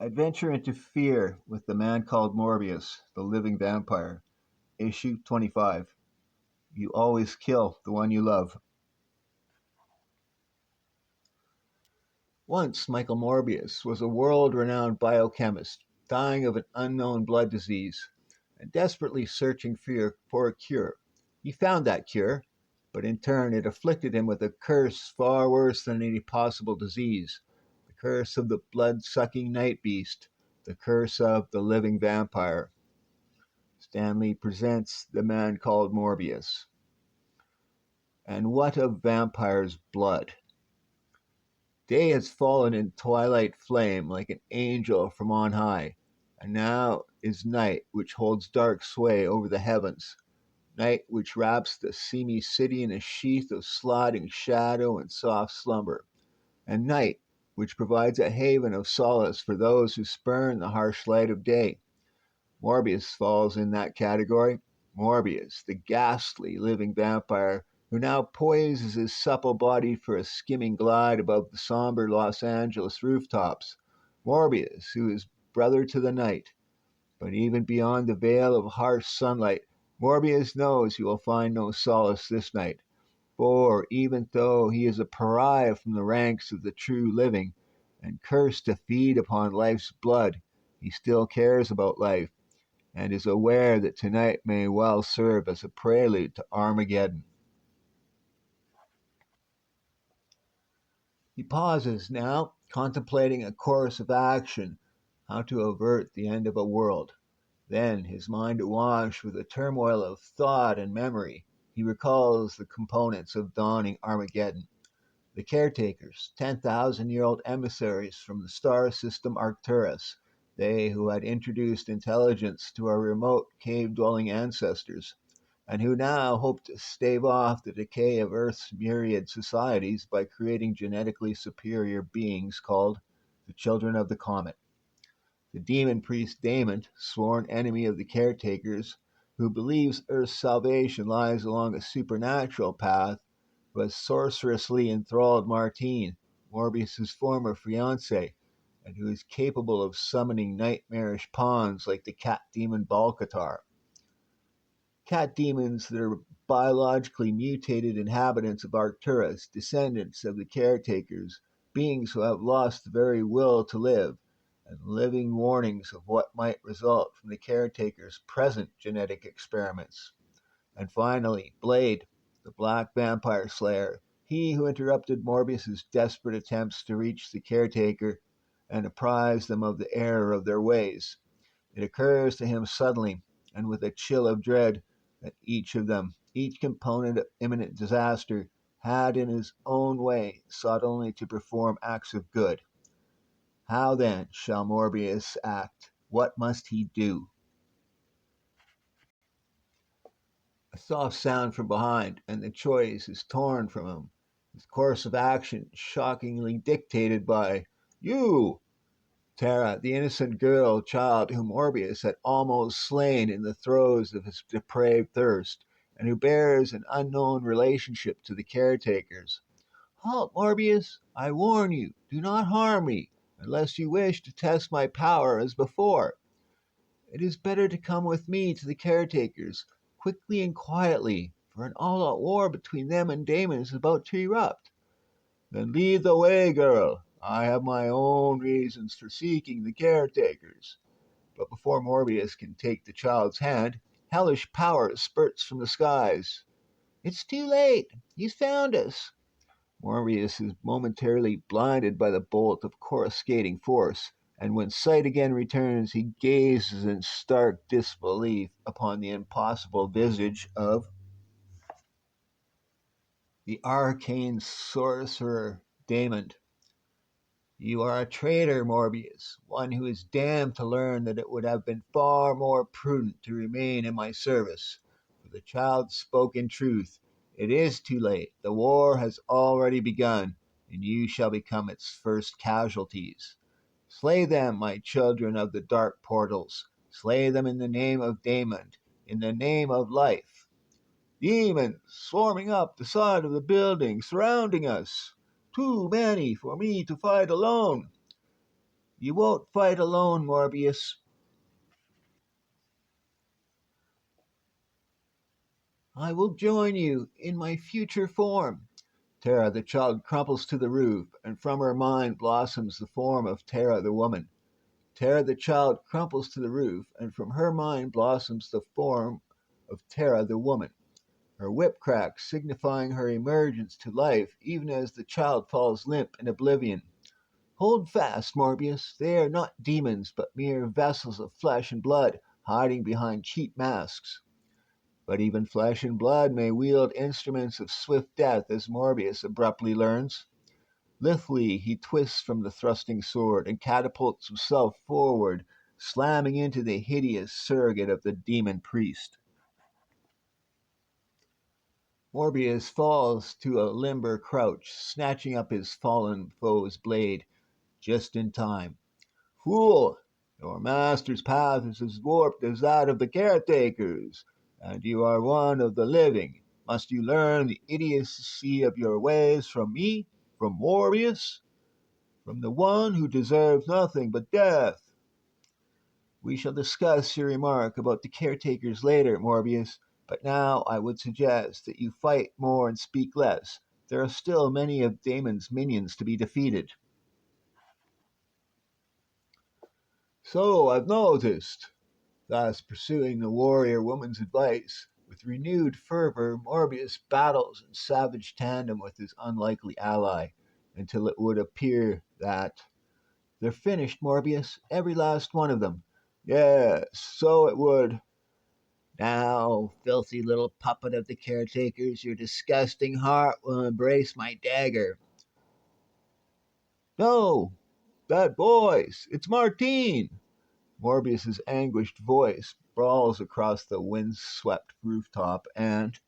Adventure into Fear with the Man Called Morbius, the Living Vampire. Issue 25. You always kill the one you love. Once, Michael Morbius was a world renowned biochemist, dying of an unknown blood disease and desperately searching for a cure. He found that cure, but in turn it afflicted him with a curse far worse than any possible disease, the curse of the blood sucking night beast, the curse of the living vampire. Stan Lee presents The Man Called Morbius. And what of vampires' blood? Day has fallen in twilight flame like an angel from on high, and now is night which holds dark sway over the heavens, night which wraps the seamy city in a sheath of sliding shadow and soft slumber, and night which provides a haven of solace for those who spurn the harsh light of day. Morbius falls in that category. Morbius, the ghastly living vampire who now poises his supple body for a skimming glide above the somber Los Angeles rooftops. Morbius, who is brother to the night. But even beyond the veil of harsh sunlight, Morbius knows he will find no solace this night. For even though he is a pariah from the ranks of the true living, and cursed to feed upon life's blood, he still cares about life and is aware that tonight may well serve as a prelude to Armageddon. He pauses now, contemplating a course of action, how to avert the end of a world. Then, his mind awash with a turmoil of thought and memory, he recalls the components of dawning Armageddon. The caretakers, 10,000-year-old emissaries from the star system Arcturus, they who had introduced intelligence to our remote cave-dwelling ancestors, and who now hope to stave off the decay of Earth's myriad societies by creating genetically superior beings called the Children of the Comet. The demon priest Damon, sworn enemy of the caretakers, who believes Earth's salvation lies along a supernatural path, who has sorcerously enthralled Martine, Morbius's former fiancée, and who is capable of summoning nightmarish pawns like the cat demon Balkatar. Cat demons that are biologically mutated inhabitants of Arcturus, descendants of the caretakers, beings who have lost the very will to live, and living warnings of what might result from the caretakers' present genetic experiments. And finally, Blade, the Black Vampire Slayer, he who interrupted Morbius's desperate attempts to reach the caretaker and apprise them of the error of their ways. It occurs to him suddenly, and with a chill of dread, that each of them, each component of imminent disaster, had in his own way sought only to perform acts of good. How then shall Morbius act? What must he do? A soft sound from behind, and the choice is torn from him. His course of action shockingly dictated by you, Tara, the innocent child whom Morbius had almost slain in the throes of his depraved thirst, and who bears an unknown relationship to the caretakers. Halt, Morbius! I warn you, do not harm me, unless you wish to test my power as before. It is better to come with me to the caretakers, quickly and quietly, for an all-out war between them and Damon is about to erupt. Then lead the way, girl. I have my own reasons for seeking the caretakers. But before Morbius can take the child's hand, hellish power spurts from the skies. It's too late. He's found us. Morbius is momentarily blinded by the bolt of coruscating force, and when sight again returns, he gazes in stark disbelief upon the impossible visage of the arcane sorcerer Damon. You are a traitor, Morbius, one who is damned to learn that it would have been far more prudent to remain in my service. For the child spoke in truth. It is too late. The war has already begun, and you shall become its first casualties. Slay them, my children of the dark portals. Slay them in the name of Damon, in the name of life. Demons swarming up the side of the building, surrounding us. Too many for me to fight alone. You won't fight alone, Morbius. I will join you in my future form. Tara the child crumples to the roof, and from her mind blossoms the form of Tara the woman. Tara the child crumples to the roof, and from her mind blossoms the form of Tara the woman. Her whip cracks, signifying her emergence to life, even as the child falls limp in oblivion. Hold fast, Morbius. They are not demons, but mere vessels of flesh and blood, hiding behind cheap masks. But even flesh and blood may wield instruments of swift death, as Morbius abruptly learns. Lithely, he twists from the thrusting sword and catapults himself forward, slamming into the hideous surrogate of the demon priest. Morbius falls to a limber crouch, snatching up his fallen foe's blade just in time. Fool! Your master's path is as warped as that of the caretakers, and you are one of the living. Must you learn the idiocy of your ways from me, from Morbius, from the one who deserves nothing but death? We shall discuss your remark about the caretakers later, Morbius, but now I would suggest that you fight more and speak less. There are still many of Damon's minions to be defeated. So I've noticed. Thus, pursuing the warrior woman's advice, with renewed fervor, Morbius battles in savage tandem with his unlikely ally, until it would appear that they're finished, Morbius, every last one of them. Yes, so it would. Now, filthy little puppet of the caretakers, your disgusting heart will embrace my dagger. No, that voice, it's Martine! Morbius's anguished voice brawls across the wind-swept rooftop and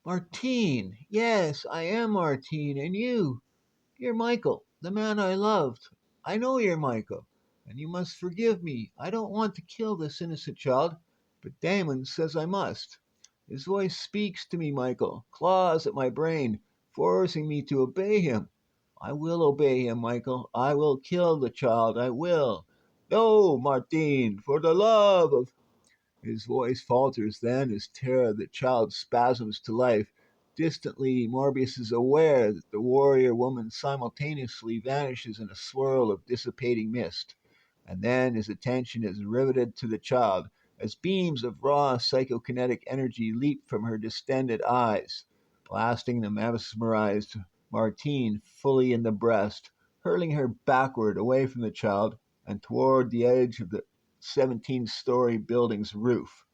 Martine, yes, I am Martine, and you're Michael, the man I loved. I know you're Michael, and you must forgive me. I don't want to kill this innocent child, but Damon says I must. His voice speaks to me, Michael, claws at my brain, forcing me to obey him. I will obey him, Michael. I will kill the child. I will. No, Martine, for the love of his voice falters then as Tara the child spasms to life. Distantly, Morbius is aware that the warrior woman simultaneously vanishes in a swirl of dissipating mist, and then his attention is riveted to the child as beams of raw psychokinetic energy leap from her distended eyes, blasting the mesmerized Martine fully in the breast, hurling her backward away from the child and toward the edge of the 17-story building's roof.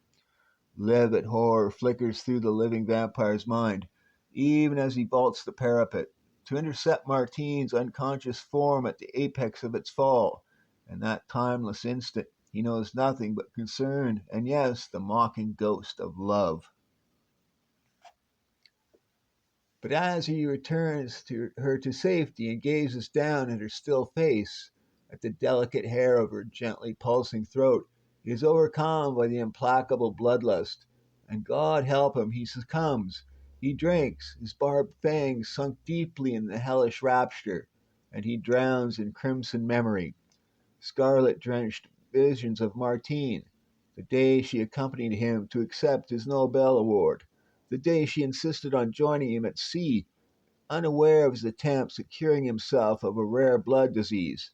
Livid horror flickers through the living vampire's mind, even as he vaults the parapet, to intercept Martine's unconscious form at the apex of its fall. In that timeless instant, he knows nothing but concern and, yes, the mocking ghost of love. But as he returns to her to safety and gazes down at her still face, at the delicate hair of her gently pulsing throat, he is overcome by the implacable bloodlust, and God help him, he succumbs. He drinks, his barbed fangs sunk deeply in the hellish rapture, and he drowns in crimson memory, scarlet drenched visions of Martine, the day she accompanied him to accept his Nobel Award, the day she insisted on joining him at sea, unaware of his attempts at curing himself of a rare blood disease,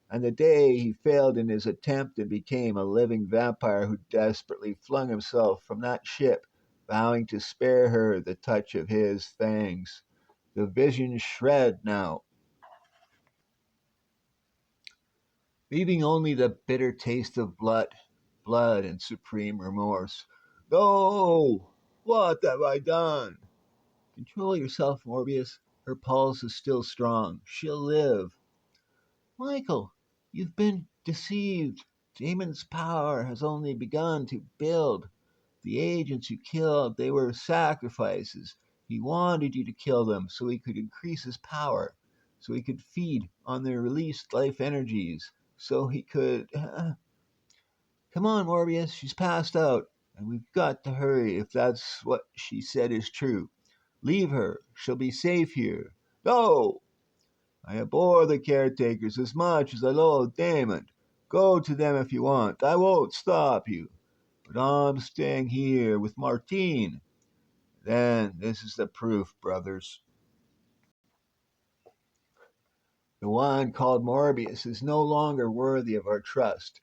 and the day he failed in his attempt and became a living vampire who desperately flung himself from that ship, vowing to spare her the touch of his fangs. The visions shred now, leaving only the bitter taste of blood and supreme remorse. No! What have I done? Control yourself, Morbius. Her pulse is still strong. She'll live. Michael, you've been deceived. Damon's power has only begun to build. The agents you killed, they were sacrifices. He wanted you to kill them so he could increase his power, so he could feed on their released life energies, so he could. Come on, Morbius, she's passed out, and we've got to hurry if that's what she said is true. Leave her. She'll be safe here. No! I abhor the caretakers as much as I loathe Damon. Go to them if you want. I won't stop you. But I'm staying here with Martine. Then this is the proof, brothers. The one called Morbius is no longer worthy of our trust.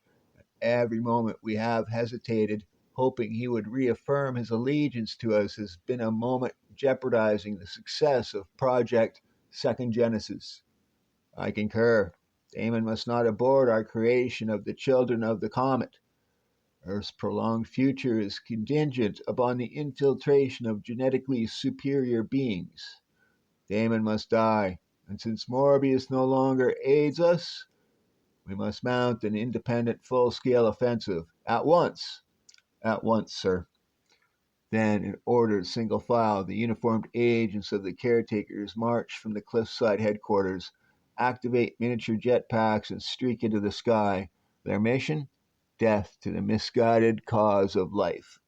Every moment we have hesitated, hoping he would reaffirm his allegiance to us, has been a moment jeopardizing the success of Project Second Genesis. I concur. Damon must not abort our creation of the children of the comet. Earth's prolonged future is contingent upon the infiltration of genetically superior beings. Damon must die, and since Morbius no longer aids us, we must mount an independent full scale offensive. At once! At once, sir. Then, in ordered single file, the uniformed agents of the caretakers march from the cliffside headquarters, activate miniature jetpacks, and streak into the sky. Their mission? Death to the misguided cause of life.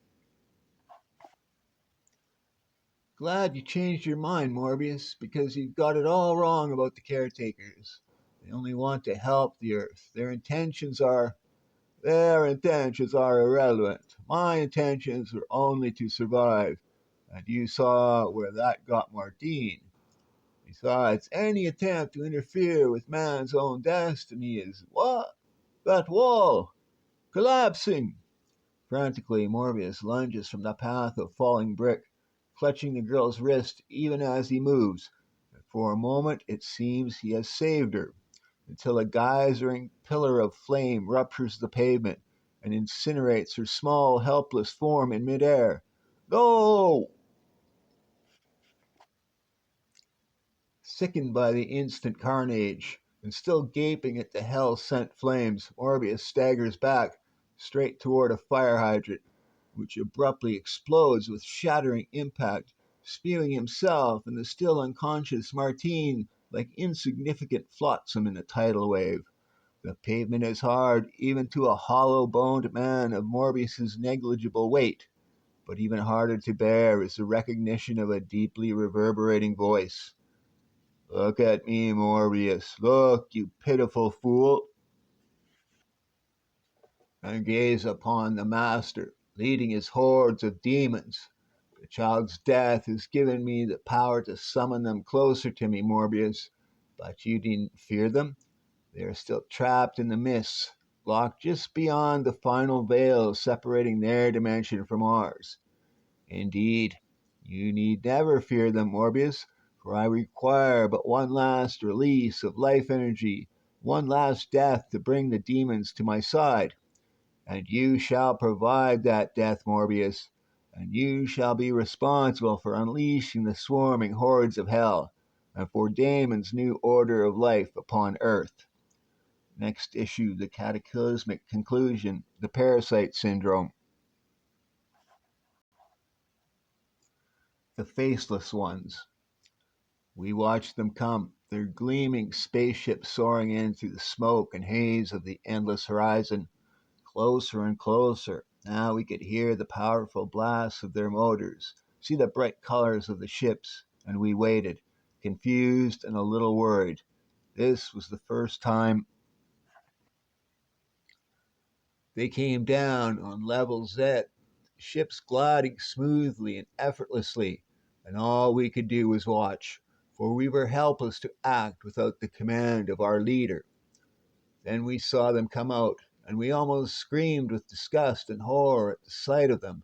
Glad you changed your mind, Morbius, because you've got it all wrong about the caretakers. They only want to help the Earth. Their intentions are irrelevant. My intentions are only to survive. And you saw where that got Martine. Besides, any attempt to interfere with man's own destiny is what? That wall! Collapsing! Frantically, Morbius lunges from the path of falling brick, clutching the girl's wrist even as he moves. And for a moment it seems he has saved her, until a geysering pillar of flame ruptures the pavement and incinerates her small, helpless form in midair. No! Sickened by the instant carnage, and still gaping at the hell sent flames, Morbius staggers back, straight toward a fire hydrant, which abruptly explodes with shattering impact, spewing himself and the still unconscious Martine like insignificant flotsam in a tidal wave. The pavement is hard, even to a hollow boned man of Morbius's negligible weight, but even harder to bear is the recognition of a deeply reverberating voice. Look at me, Morbius. Look, you pitiful fool. And gaze upon the Master, leading his hordes of demons. The child's death has given me the power to summon them closer to me, Morbius. But you didn't fear them? They are still trapped in the mists, locked just beyond the final veil separating their dimension from ours. Indeed, you need never fear them, Morbius, for I require but one last release of life energy, one last death to bring the demons to my side. And you shall provide that death, Morbius, and you shall be responsible for unleashing the swarming hordes of hell, and for Damon's new order of life upon Earth. Next issue, the cataclysmic conclusion, the parasite syndrome. The faceless ones. We watched them come, their gleaming spaceships soaring in through the smoke and haze of the endless horizon. Closer and closer. Now we could hear the powerful blasts of their motors, see the bright colors of the ships, and we waited, confused and a little worried. This was the first time they came down on level Z, ships gliding smoothly and effortlessly, and all we could do was watch, for we were helpless to act without the command of our leader. Then we saw them come out, and we almost screamed with disgust and horror at the sight of them.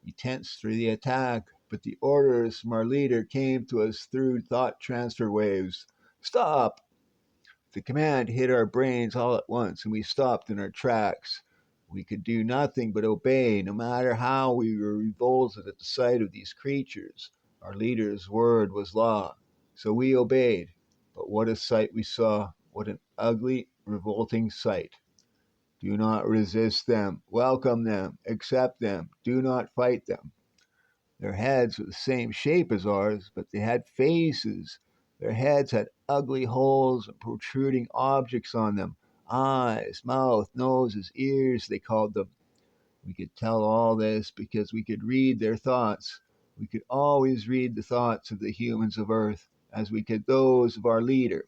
We tensed through the attack, but the orders from our leader came to us through thought transfer waves. Stop! The command hit our brains all at once, and we stopped in our tracks. We could do nothing but obey, no matter how we were revolted at the sight of these creatures. Our leader's word was law, so we obeyed. But what a sight we saw! What an ugly, revolting sight! Do not resist them. Welcome them. Accept them. Do not fight them. Their heads were the same shape as ours, but they had faces. Their heads had ugly holes and protruding objects on them. Eyes, mouth, noses, ears, they called them. We could tell all this because we could read their thoughts. We could always read the thoughts of the humans of Earth, as we could those of our leader.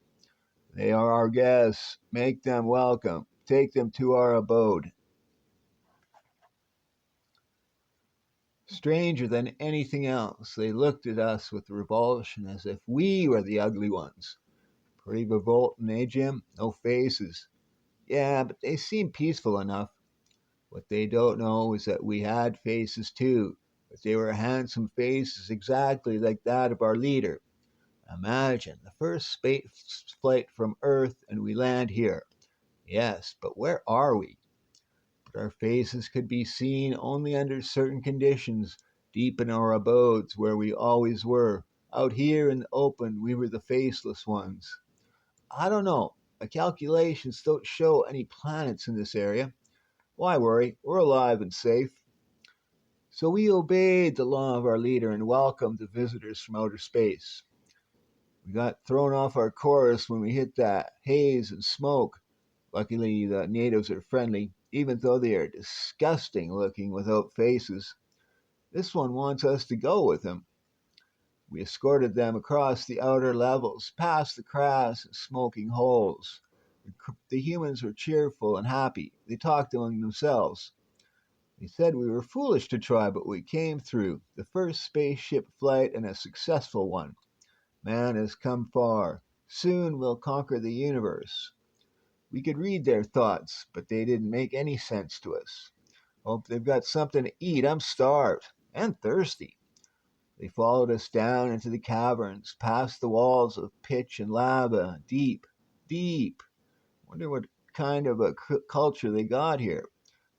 They are our guests. Make them welcome. Take them to our abode. Stranger than anything else, they looked at us with revulsion as if we were the ugly ones. Pretty revolting, eh, Jim? No faces. Yeah, but they seemed peaceful enough. What they don't know is that we had faces too, but they were handsome faces exactly like that of our leader. Imagine the first space flight from Earth and we land here. Yes, but where are we? But our faces could be seen only under certain conditions, deep in our abodes where we always were. Out here in the open, we were the faceless ones. I don't know. My calculations don't show any planets in this area. Why worry? We're alive and safe. So we obeyed the law of our leader and welcomed the visitors from outer space. We got thrown off our course when we hit that haze and smoke. Luckily, the natives are friendly, even though they are disgusting looking without faces. This one wants us to go with him. We escorted them across the outer levels, past the crass and smoking holes. The humans were cheerful and happy. They talked among themselves. They said we were foolish to try, but we came through. The first spaceship flight and a successful one. Man has come far. Soon we'll conquer the universe. We could read their thoughts, but they didn't make any sense to us. Hope they've got something to eat. I'm starved and thirsty. They followed us down into the caverns, past the walls of pitch and lava, deep, deep. Wonder what kind of a culture they got here.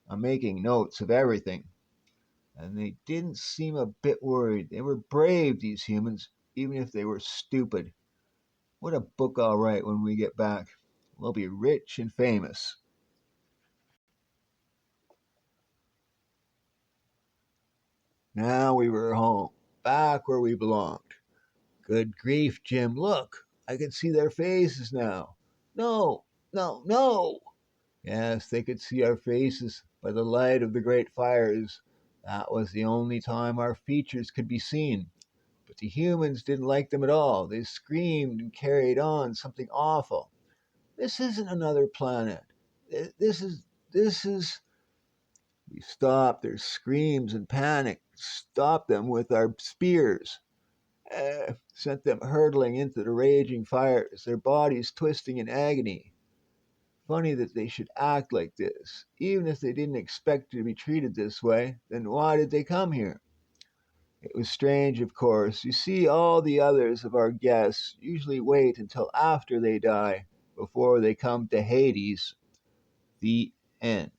I'm making notes of everything. And they didn't seem a bit worried. They were brave, these humans, even if they were stupid. What a book I'll write when we get back. We'll be rich and famous. Now we were home, back where we belonged. Good grief, Jim, look. I can see their faces now. No, no, no. Yes, they could see our faces by the light of the great fires. That was the only time our features could be seen. But the humans didn't like them at all. They screamed and carried on something awful. This isn't another planet. This is. We stopped their screams and panic, stopped them with our spears, sent them hurtling into the raging fires, their bodies twisting in agony. Funny that they should act like this. Even if they didn't expect to be treated this way, then why did they come here? It was strange, of course. You see, all the others of our guests usually wait until after they die before they come to Hades. The end.